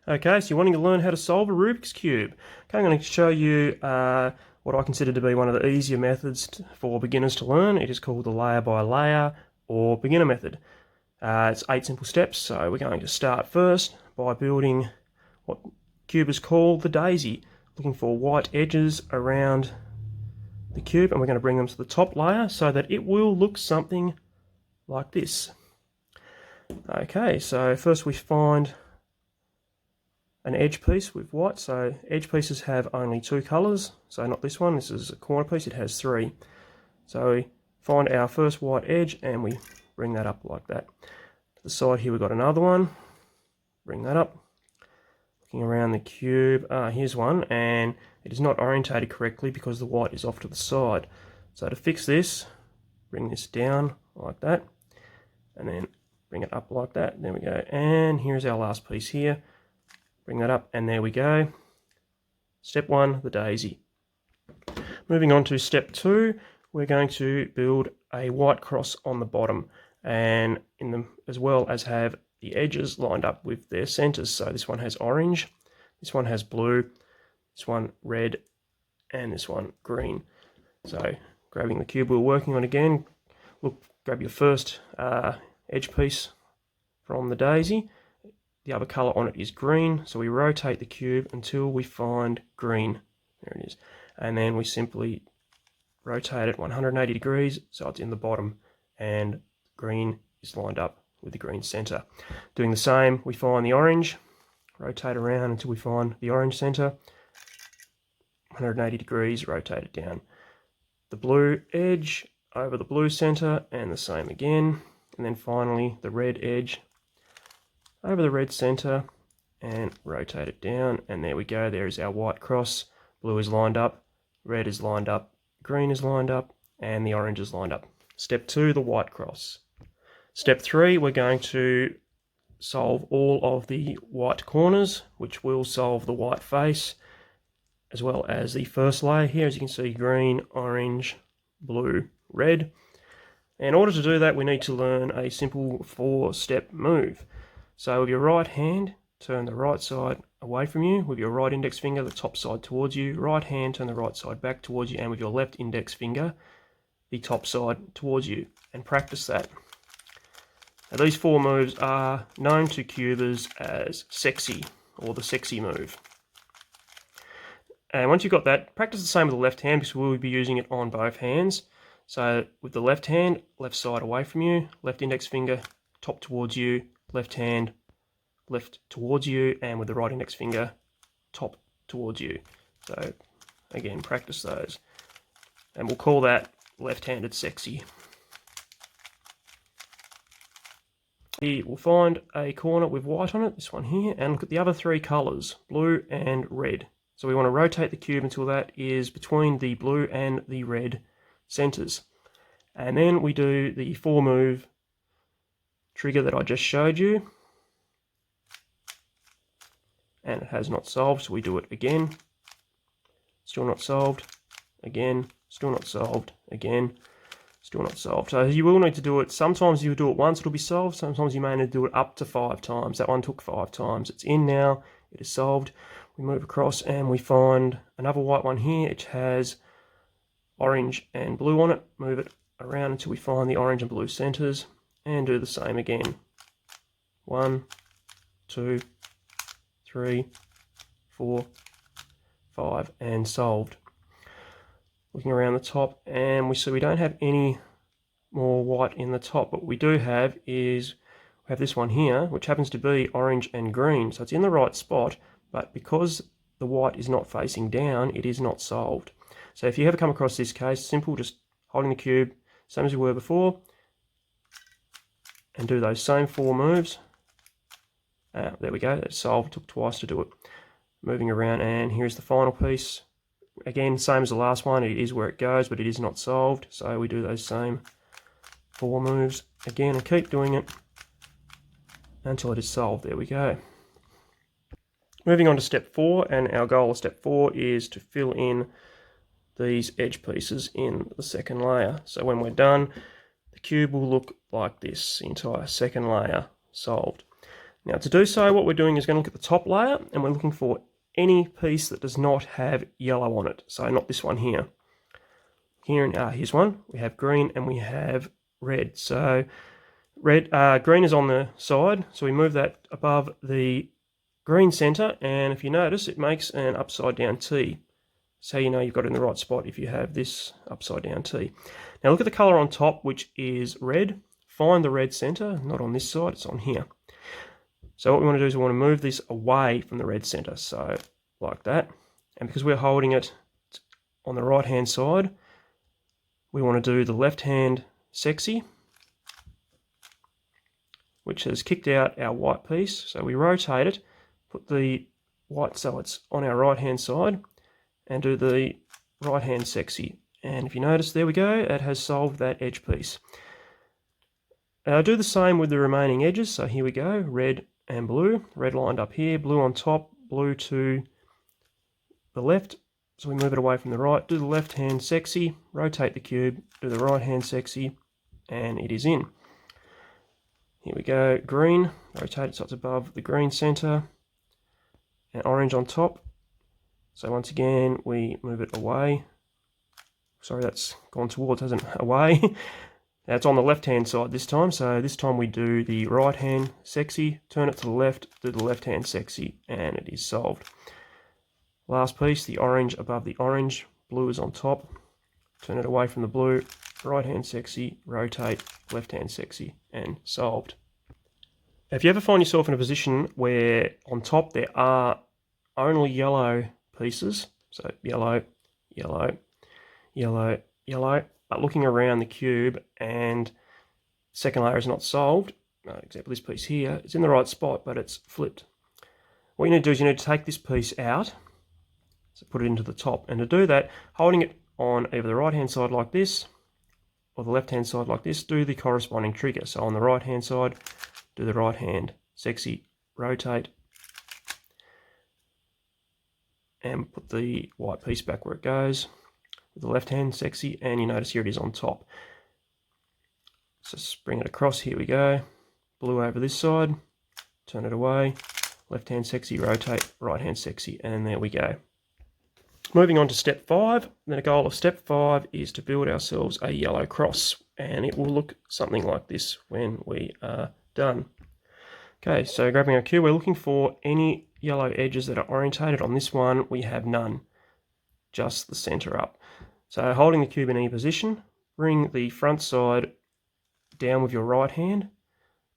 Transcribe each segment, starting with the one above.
Okay, so you're wanting to learn how to solve a Rubik's Cube. Okay, I'm going to show you what I consider to be one of the easier methods for beginners to learn. It is called the layer by layer or beginner method. It's 8 simple steps, so we're going to start first by building what cubers call the daisy, looking for white edges around the cube, and we're going to bring them to the top layer so that it will look something like this. Okay, so first we find an edge piece with white. So edge pieces have only 2 colours, so not this one, this is a corner piece, it has 3. So we find our first white edge and we bring that up like that. To the side here we've got another one, bring that up. Looking around the cube, here's one, and it is not orientated correctly because the white is off to the side. So to fix this, bring this down like that, and then bring it up like that. There we go, and here's our last piece here. Bring that up, and there we go. Step 1, the daisy. Moving on to step 2, we're going to build a white cross on the bottom, and in them as well as have the edges lined up with their centers. So this one has orange, this one has blue, this one red, and this one green. So grabbing the cube we're working on again, look, grab your first edge piece from the daisy. The other colour on it is green, so we rotate the cube until we find green. There it is. And then we simply rotate it 180 degrees so it's in the bottom, and green is lined up with the green centre. Doing the same, we find the orange, rotate around until we find the orange centre, 180 degrees, rotate it down. The blue edge over the blue centre, and the same again. And then finally the red edge over the red centre and rotate it down, and there we go. There is our white cross. Blue is lined up, red is lined up, green is lined up, and the orange is lined up. Step 2, the white cross. Step 3, we're going to solve all of the white corners, which will solve the white face, as well as the first layer here. As you can see, green, orange, blue, red. In order to do that, we need to learn a simple 4-step move. So with your right hand, turn the right side away from you. With your right index finger, the top side towards you. Right hand, turn the right side back towards you. And with your left index finger, the top side towards you. And practice that. Now, these 4 moves are known to cubers as sexy, or the sexy move. And once you've got that, practice the same with the left hand, because we'll be using it on both hands. So with the left hand, left side away from you, left index finger, top towards you, left hand, left towards you, and with the right index finger, top towards you. So again, practice those. And we'll call that left-handed sexy. Here we'll find a corner with white on it, this one here, and look at the other 3 colours, blue and red. So we want to rotate the cube until that is between the blue and the red centres. And then we do the 4-move trigger that I just showed you, and it has not solved, so we do it again. Still not solved, again, still not solved, again, still not solved. So you will need to do it, sometimes you'll do it once, it'll be solved, sometimes you may need to do it up to 5 times. That one took 5 times. It's in now, it is solved. We move across and we find another white one here. It has orange and blue on it. Move it around until we find the orange and blue centres, and do the same again. 1, 2, 3, 4, 5, and solved. Looking around the top, and we see we don't have any more white in the top. What we do have is, we have this one here, which happens to be orange and green. So it's in the right spot, but because the white is not facing down, it is not solved. So if you ever come across this case, simple, just holding the cube, same as we were before, and do those same 4 moves. There we go, that's solved. It took twice to do it. Moving around, and here's the final piece. Again, same as the last one, it is where it goes, but it is not solved. So we do those same 4 moves again and keep doing it until it is solved. There we go. Moving on to step 4, and our goal of step 4 is to fill in these edge pieces in the second layer. So when we're done, the cube will look like this, the entire second layer solved. Now to do so, what we're doing is going to look at the top layer, and we're looking for any piece that does not have yellow on it. So not this one here. Here's one. We have green and we have red. So green is on the side, so we move that above the green center, and if you notice, it makes an upside down T. So you know you've got it in the right spot if you have this upside down T. Now look at the color on top, which is red. Find the red center, not on this side, it's on here. So what we want to do is we want to move this away from the red center, so like that. And because we're holding it on the right hand side, we want to do the left hand sexy, which has kicked out our white piece. So we rotate it, put the white so it's on our right hand side, and do the right hand sexy. And if you notice, there we go, it has solved that edge piece. Do the same with the remaining edges. So here we go, red and blue. Red lined up here, blue on top, blue to the left. So we move it away from the right, do the left hand sexy, rotate the cube, do the right hand sexy, and it is in. Here we go, green, rotate it so it's above the green center, and orange on top. So once again, we move it away. Sorry, that's gone towards, hasn't it? Away. Now it's on the left-hand side this time, so this time we do the right-hand sexy, turn it to the left, do the left-hand sexy, and it is solved. Last piece, the orange above the orange, blue is on top, turn it away from the blue, right-hand sexy, rotate, left-hand sexy, and solved. If you ever find yourself in a position where on top there are only yellow pieces, so yellow, yellow, yellow, yellow, but looking around the cube and second layer is not solved, example this piece here, it's in the right spot but it's flipped. What you need to do is you need to take this piece out, so put it into the top, and to do that, holding it on either the right hand side like this or the left hand side like this, do the corresponding trigger. So on the right hand side, do the right hand sexy, rotate, and put the white piece back where it goes. With the left hand sexy, and you notice here it is on top. So just bring it across, here we go. Blue over this side, turn it away, left hand sexy, rotate, right hand sexy, and there we go. Moving on to step 5, the goal of step 5 is to build ourselves a yellow cross, and it will look something like this when we are done. Okay, so grabbing our cube, we're looking for any yellow edges that are orientated. On this one, we have none, just the center up. So holding the cube in any position, bring the front side down with your right hand,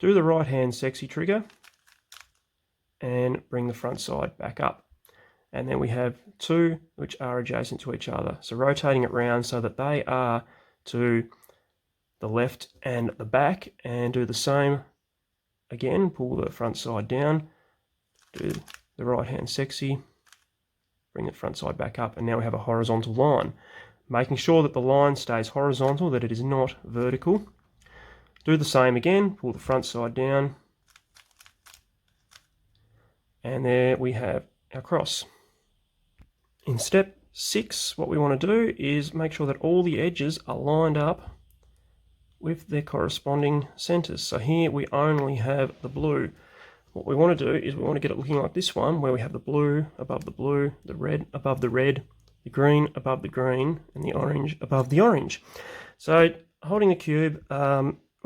do the right hand sexy trigger, and bring the front side back up. And then we have two which are adjacent to each other. So rotating it round so that they are to the left and the back, and do the same again, pull the front side down, do the right hand sexy, bring the front side back up, and now we have a horizontal line. Making sure that the line stays horizontal, that it is not vertical. Do the same again, pull the front side down, and there we have our cross. In step 6, what we want to do is make sure that all the edges are lined up with their corresponding centers. So here we only have the blue. What we want to do is we want to get it looking like this one, where we have the blue above the blue, the red above the red, the green above the green, and the orange above the orange. So holding the cube, we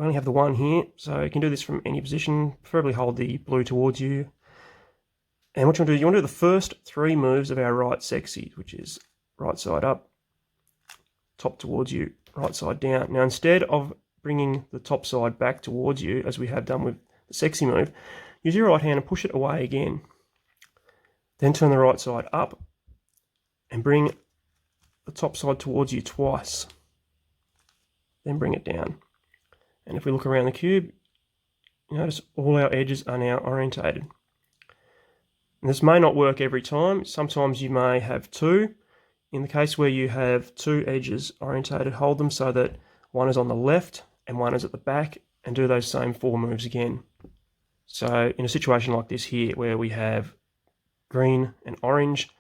only have the one here, so you can do this from any position, preferably hold the blue towards you. And what you want to do, you want to do the first 3 moves of our right sexy, which is right side up, top towards you, right side down. Now instead of bringing the top side back towards you, as we have done with the sexy move, use your right hand and push it away again. Then turn the right side up and bring the top side towards you twice. Then bring it down. And if we look around the cube, you notice all our edges are now orientated. And this may not work every time. Sometimes you may have 2. In the case where you have 2 edges orientated, hold them so that one is on the left and one is at the back, and do those same 4 moves again. So in a situation like this here, where we have green and orange,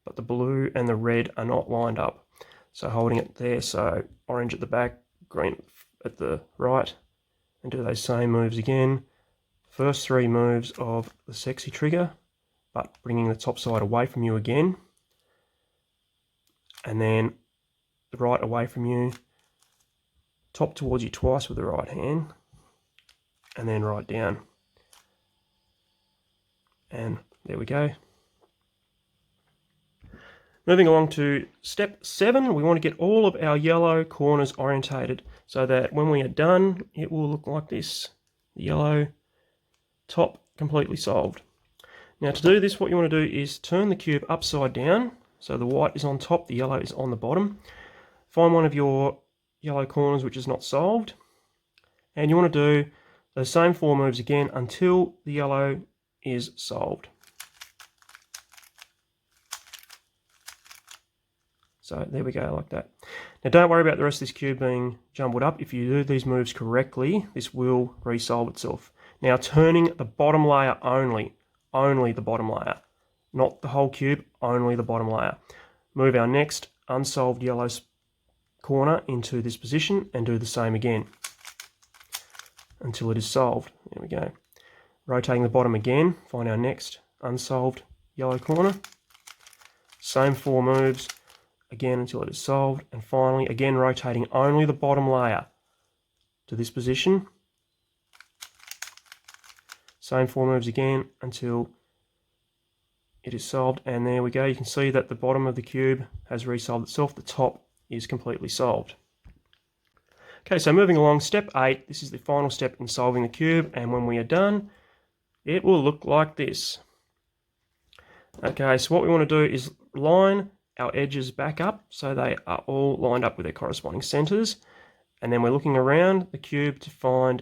but the blue and the red are not lined up. So holding it there, so orange at the back, green at the right, and do those same moves again. first 3 moves of the sexy trigger, but bringing the top side away from you again, and then the right away from you, top towards you twice with the right hand, and then right down. And there we go. Moving along to step 7, we want to get all of our yellow corners orientated so that when we are done, it will look like this. The yellow top completely solved. Now to do this, what you want to do is turn the cube upside down, so the white is on top, the yellow is on the bottom. Find one of your yellow corners which is not solved, and you want to do those same 4 moves again until the yellow is solved. So there we go, like that. Now don't worry about the rest of this cube being jumbled up. If you do these moves correctly, this will resolve itself. Now turning the bottom layer only the bottom layer, not the whole cube, only the bottom layer. Move our next unsolved yellow corner into this position and do the same again until it is solved. There we go. Rotating the bottom again, find our next unsolved yellow corner. Same 4 moves again until it is solved, and finally again rotating only the bottom layer to this position. Same 4 moves again until it is solved, and there we go. You can see that the bottom of the cube has resolved itself. The top is completely solved. Okay, so moving along, step 8, this is the final step in solving the cube, and when we are done, it will look like this. Okay, so what we want to do is line our edges back up so they are all lined up with their corresponding centers, and then we're looking around the cube to find,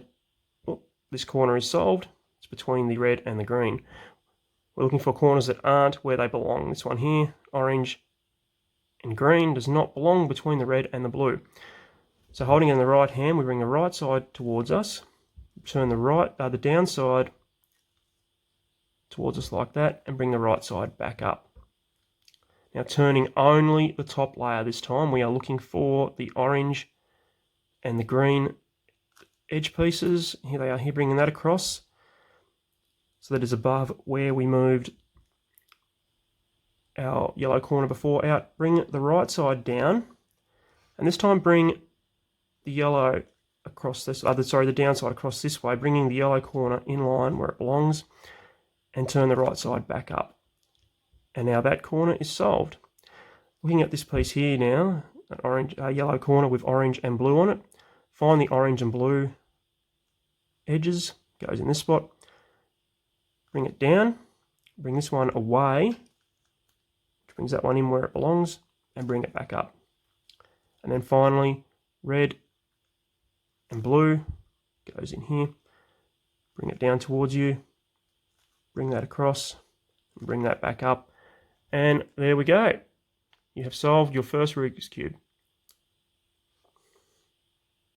oh, this corner is solved. It's between the red and the green. We're looking for corners that aren't where they belong. This one here, orange and green, does not belong between the red and the blue. So holding in the right hand, we bring the right side towards us, turn the down side towards us like that, and bring the right side back up. Now turning only the top layer this time, we are looking for the orange and the green edge pieces. Here they are here, bringing that across so that is above where we moved our yellow corner before out. Bring the right side down, and this time bring the yellow across this, the down side across this way, bringing the yellow corner in line where it belongs, and turn the right side back up. And now that corner is solved. Looking at this piece here now, an yellow corner with orange and blue on it. Find the orange and blue edges, goes in this spot. Bring it down, bring this one away, which brings that one in where it belongs, and bring it back up. And then finally, red and blue goes in here. Bring it down towards you, bring that across, and bring that back up. And there we go. You have solved your first Rubik's Cube.